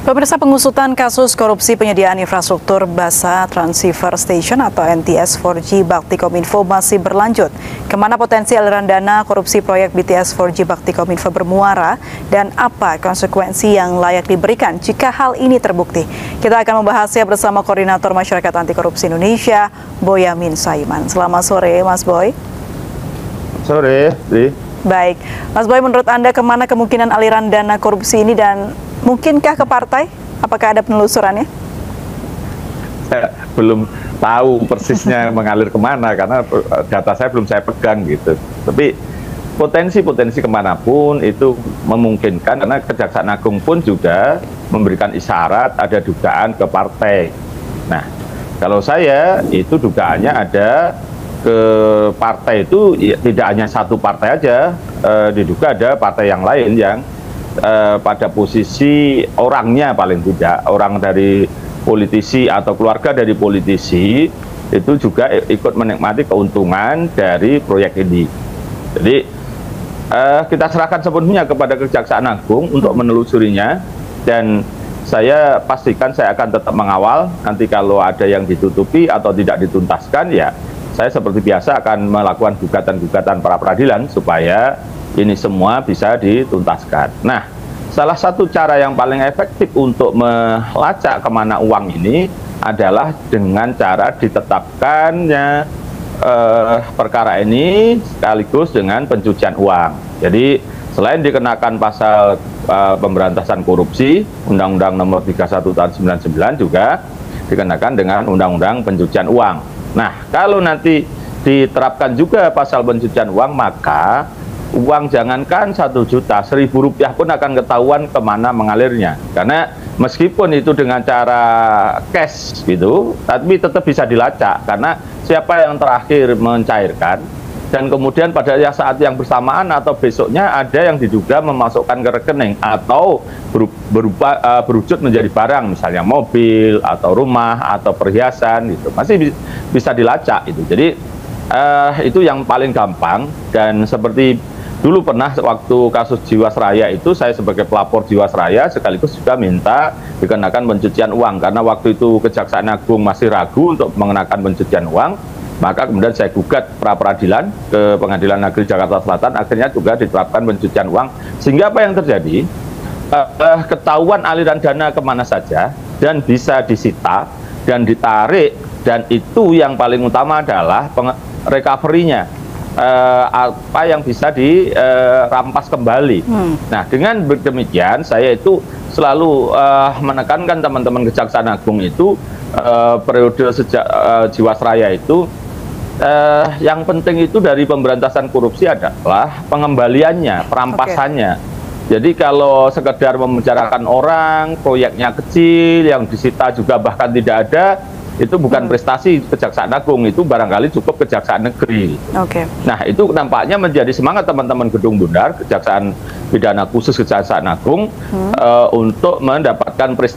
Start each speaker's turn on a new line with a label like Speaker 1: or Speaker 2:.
Speaker 1: Pemirsa, pengusutan kasus korupsi penyediaan infrastruktur Basa Transceiver Station atau NTS 4G Baktikominfo masih berlanjut. Kemana potensi aliran dana korupsi proyek BTS 4G Baktikominfo bermuara dan apa konsekuensi yang layak diberikan jika hal ini terbukti? Kita akan membahasnya bersama Koordinator Masyarakat Anti Korupsi Indonesia, Boyamin Saiman. Selamat sore, Mas Boy.
Speaker 2: Sore, Di.
Speaker 1: Baik, Mas Boy, menurut Anda kemana kemungkinan aliran dana korupsi ini dan mungkinkah ke partai? Apakah ada penelusurannya?
Speaker 2: Saya belum tahu persisnya mengalir kemana karena data saya belum saya pegang gitu. Tapi potensi kemanapun itu memungkinkan karena Kejaksaan Agung pun juga memberikan isyarat ada dugaan ke partai. Nah, kalau saya itu dugaannya ada ke partai itu ya, tidak hanya satu partai aja, diduga ada partai yang lain yang pada posisi orangnya paling tidak, orang dari politisi atau keluarga dari politisi itu juga ikut menikmati keuntungan dari proyek ini. Jadi kita serahkan sepenuhnya kepada Kejaksaan Agung untuk menelusurinya, dan saya pastikan saya akan tetap mengawal. Nanti kalau ada yang ditutupi atau tidak dituntaskan, ya saya seperti biasa akan melakukan gugatan-gugatan pra peradilan supaya ini semua bisa dituntaskan. Nah, salah satu cara yang paling efektif untuk melacak kemana uang ini adalah dengan cara ditetapkannya perkara ini sekaligus dengan pencucian uang. Jadi selain dikenakan pasal pemberantasan korupsi, Undang-Undang Nomor 31 Tahun 99 juga dikenakan dengan Undang-Undang Pencucian Uang. Nah, kalau nanti diterapkan juga pasal pencucian uang, maka uang jangankan 1 juta, 1.000 rupiah pun akan ketahuan kemana mengalirnya. Karena meskipun itu dengan cara cash gitu, tapi tetap bisa dilacak. Karena siapa yang terakhir mencairkan, dan kemudian pada saat yang bersamaan atau besoknya ada yang diduga memasukkan ke rekening atau berwujud menjadi barang, misalnya mobil atau rumah atau perhiasan, gitu masih bisa dilacak itu. Jadi itu yang paling gampang. Dan seperti dulu pernah waktu kasus Jiwasraya itu, saya sebagai pelapor Jiwasraya sekaligus juga minta dikenakan pencucian uang karena waktu itu Kejaksaan Agung masih ragu untuk mengenakan pencucian uang. Maka kemudian saya gugat pra peradilan ke Pengadilan Negeri Jakarta Selatan, akhirnya juga diterapkan pencucian uang. Sehingga apa yang terjadi? Ketahuan aliran dana kemana saja dan bisa disita dan ditarik, dan itu yang paling utama adalah recovery-nya, apa yang bisa dirampas kembali. Nah, dengan demikian saya itu selalu menekankan teman-teman Kejaksaan Agung itu periode sejak Jiwasraya itu yang penting itu dari pemberantasan korupsi adalah pengembaliannya, perampasannya. Jadi kalau sekedar memenjarakan orang, proyeknya kecil, yang disita juga bahkan tidak ada, itu bukan prestasi Kejaksaan Agung, itu barangkali cukup Kejaksaan Negeri. Nah, itu nampaknya menjadi semangat teman-teman Gedung Bundar, Kejaksaan Pidana Khusus Kejaksaan Agung, untuk mendapatkan prestasi